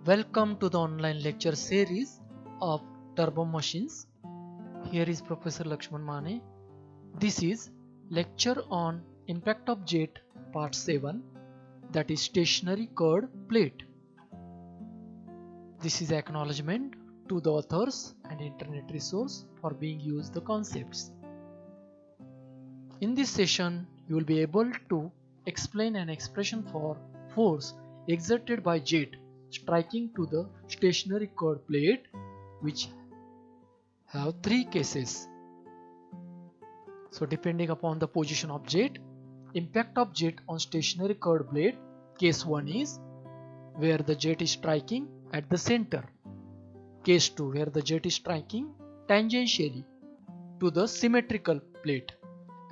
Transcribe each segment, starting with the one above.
Welcome to the online lecture series of Turbo Machines. Here is Professor Lakshman Mane. This is lecture on impact of jet part 7, that is stationary curved plate. This is acknowledgement to the authors and internet resource for being used the concepts. In this session you will be able to explain an expression for force exerted by jet striking to the stationary curved plate, which have three cases. So depending upon the position of jet, impact of jet on stationary curved plate, case 1 is where the jet is striking at the center. Case 2 where the jet is striking tangentially to the symmetrical plate,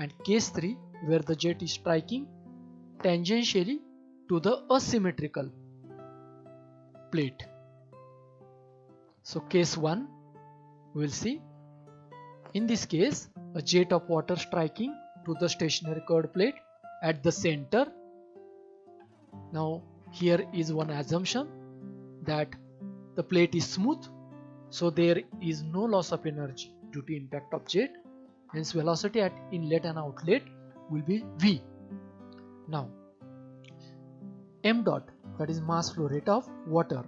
and case 3 where the jet is striking tangentially to the asymmetrical plate. So case 1 we will see. In this case, a jet of water striking to the stationary curved plate at the center. Now here is one assumption that the plate is smooth, so there is no loss of energy due to impact of jet, hence velocity at inlet and outlet will be v. Now m dot, that is mass flow rate of water,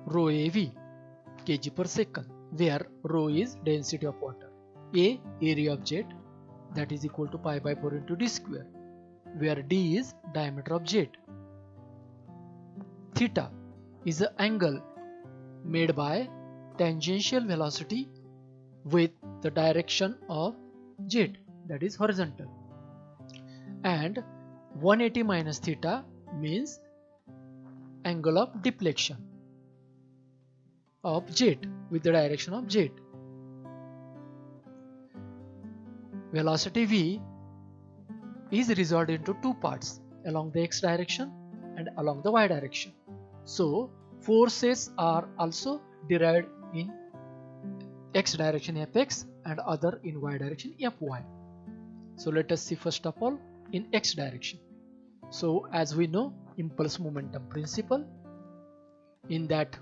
rho a v kg per second, where rho is density of water, a area of jet, that is equal to pi by 4 into d square, where d is diameter of jet. Theta is the angle made by tangential velocity with the direction of jet, that is horizontal, and 180 minus theta means angle of deflection of jet with the direction of jet. Velocity v is resolved into two parts, along the x direction and along the y direction. So forces are also derived in x direction fx and other in y direction fy. So let us see first of all in x direction. So as we know, impulse momentum principle, in that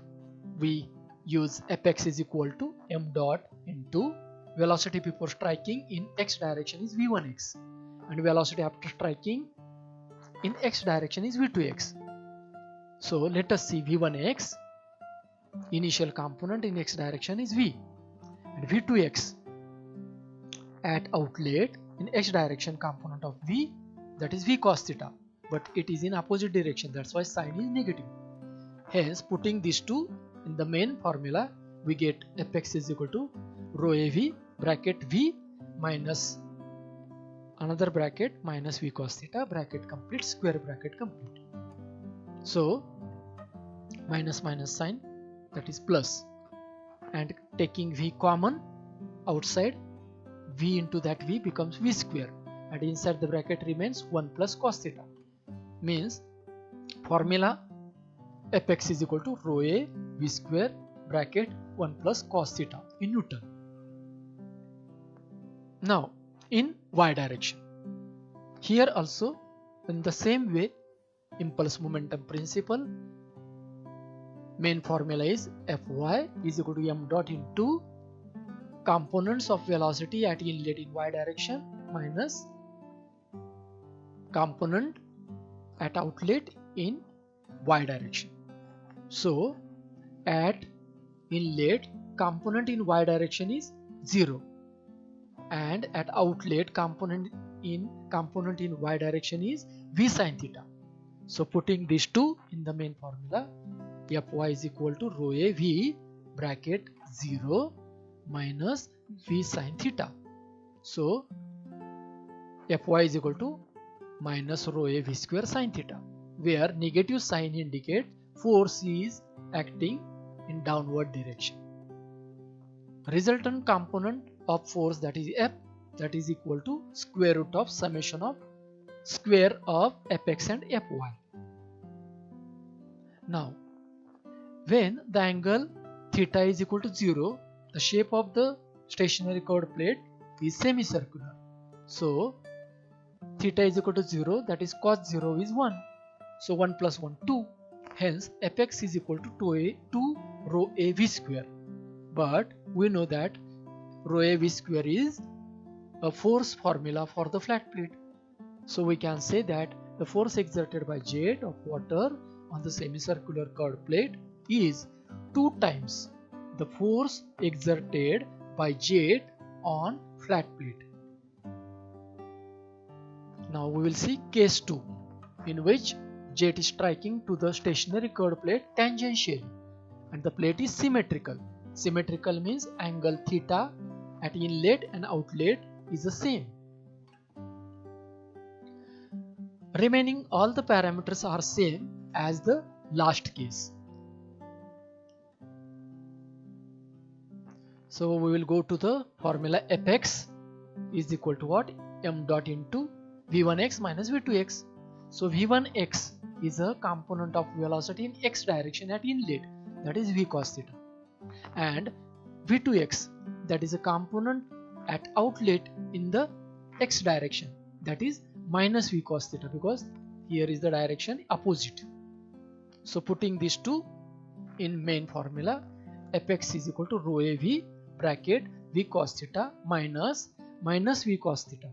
we use fx is equal to m dot into velocity before striking in x direction is v1x, and velocity after striking in x direction is v2x. So let us see v1x, initial component in x direction is v, and v2x at outlet in x direction component of v, that is v cos theta, but it is in opposite direction, that's why sign is negative. Hence putting these two in the main formula, we get fx is equal to rho av bracket v minus another bracket minus v cos theta bracket complete, square bracket complete. So minus minus sign, that is plus, and taking v common outside, v into that v becomes v square, and inside the bracket remains 1 plus cos theta, means formula fx is equal to rho a v square bracket 1 plus cos theta in Newton. Now in y direction, here also in the same way, impulse momentum principle, main formula is Fy is equal to m dot into components of velocity at inlet in y direction minus component at outlet in y direction. So at inlet, component in y direction is 0, and at outlet component in y direction is v sin theta. So putting these two in the main formula, Fy is equal to rho a v bracket 0 minus v sin theta. So Fy is equal to minus rho a v square sin theta, where negative sign indicates force is acting in downward direction. Resultant component of force, that is F, that is equal to square root of summation of square of fx and fy. Now when the angle theta is equal to 0, the shape of the stationary curved plate is semicircular. So theta is equal to 0, that is cos 0 is 1. So 1 plus 1 2. Hence Fx is equal to 2 rho a v square. But we know that rho a v square is a force formula for the flat plate. So we can say that the force exerted by jet of water on the semicircular curved plate is 2 times the force exerted by jet on flat plate. Now we will see case 2, in which jet is striking to the stationary curved plate tangentially and the plate is symmetrical. Symmetrical means angle theta at inlet and outlet is the same. Remaining all the parameters are same as the last case. So we will go to the formula Fx is equal to what? M dot into v1x minus v2x. So v1x is a component of velocity in x direction at inlet, that is v cos theta, and v2x, that is a component at outlet in the x direction, that is minus v cos theta, because here is the direction opposite. So putting these two in main formula, Fx is equal to rho a v bracket v cos theta minus v cos theta.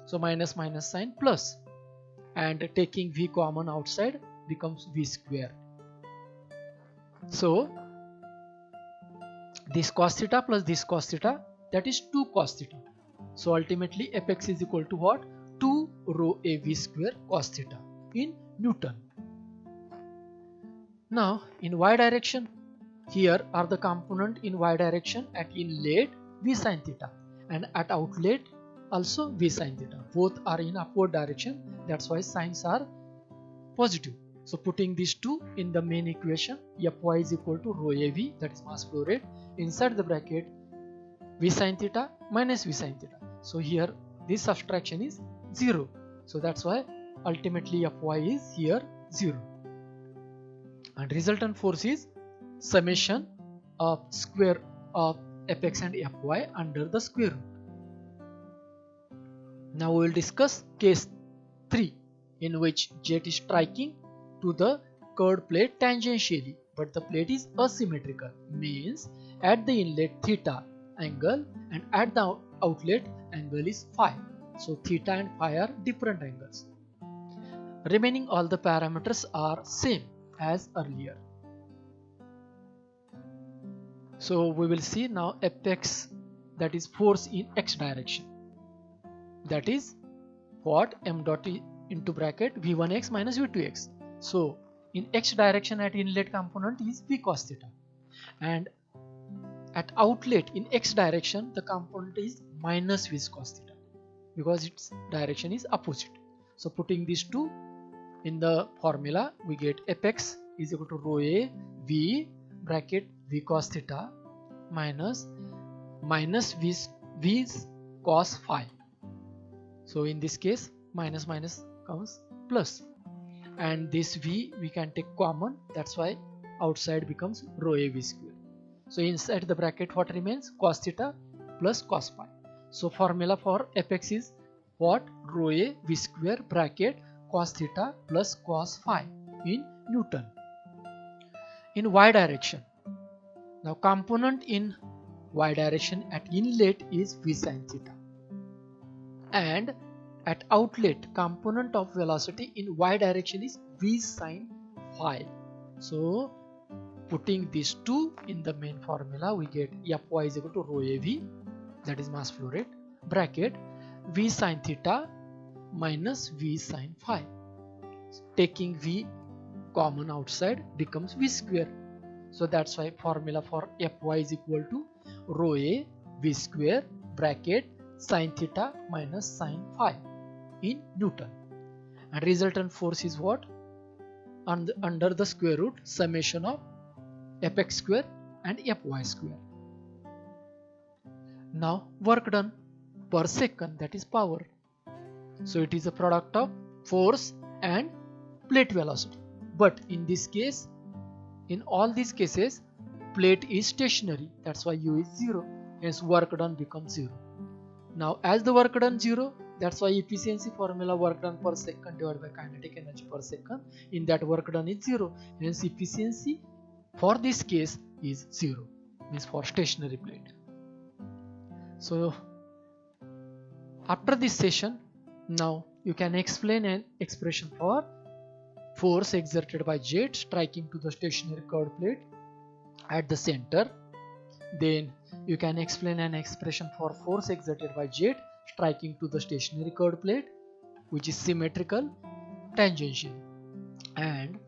So minus minus sign plus, and taking v common outside becomes v square. So this cos theta plus this cos theta, that is 2 cos theta. So ultimately Fx is equal to what? 2 rho a v square cos theta in Newton. Now in y direction, here are the component in y direction at inlet v sin theta and at outlet also v sin theta. Both are in upward direction, that's why signs are positive. So putting these two in the main equation, Fy is equal to rho a v, that is mass flow rate, inside the bracket v sin theta minus v sin theta. So here this subtraction is 0. So that's why ultimately Fy is here 0. And resultant force is summation of square of Fx and Fy under the square root. Now we will discuss case 3, in which jet is striking to the curved plate tangentially, but the plate is asymmetrical, means at the inlet theta angle and at the outlet angle is phi. So theta and phi are different angles. Remaining all the parameters are same as earlier. So we will see now Fx, that is force in x direction, that is what? M dot into bracket v1x minus v2x. So in x direction at inlet component is v cos theta, and at outlet in x direction the component is minus v cos theta, because its direction is opposite. So putting these two in the formula, we get Fx is equal to rho a v bracket v cos theta minus v cos phi. So in this case minus minus comes plus, and this v we can take common, that's why outside becomes rho a v square. So inside the bracket what remains? Cos theta plus cos phi. So formula for Fx is what? Rho a v square bracket cos theta plus cos phi in Newton. In y direction, now component in y direction at inlet is v sin theta, and at outlet component of velocity in y direction is v sin phi. So putting these two in the main formula, we get Fy is equal to rho a v, that is mass flow rate, bracket v sin theta minus v sin phi. Taking v common outside becomes v square. So that's why formula for Fy is equal to rho a v square bracket sin theta minus sin phi in Newton. And resultant force is what? Under the square root summation of Fx square and Fy square. Now work done per second, that is power. So it is a product of force and plate velocity. But in this case, in all these cases, plate is stationary, that's why U is 0. Hence work done becomes 0. Now as the work done 0, That's why efficiency formula, work done per second divided by kinetic energy per second. In that, work done is 0. Hence efficiency for this case is 0, means for stationary plate. So after this session, now you can explain an expression for force exerted by jet striking to the stationary curved plate at the center. Then you can explain an expression for force exerted by jet striking to the stationary curved plate, which is symmetrical tangential. And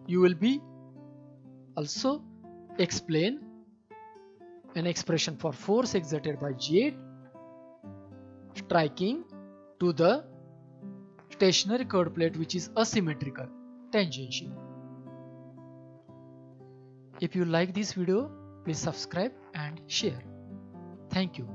you will be also explain an expression for force exerted by jet striking to the stationary curved plate, which is asymmetrical tangential. If you like this video, please subscribe and share. Thank you.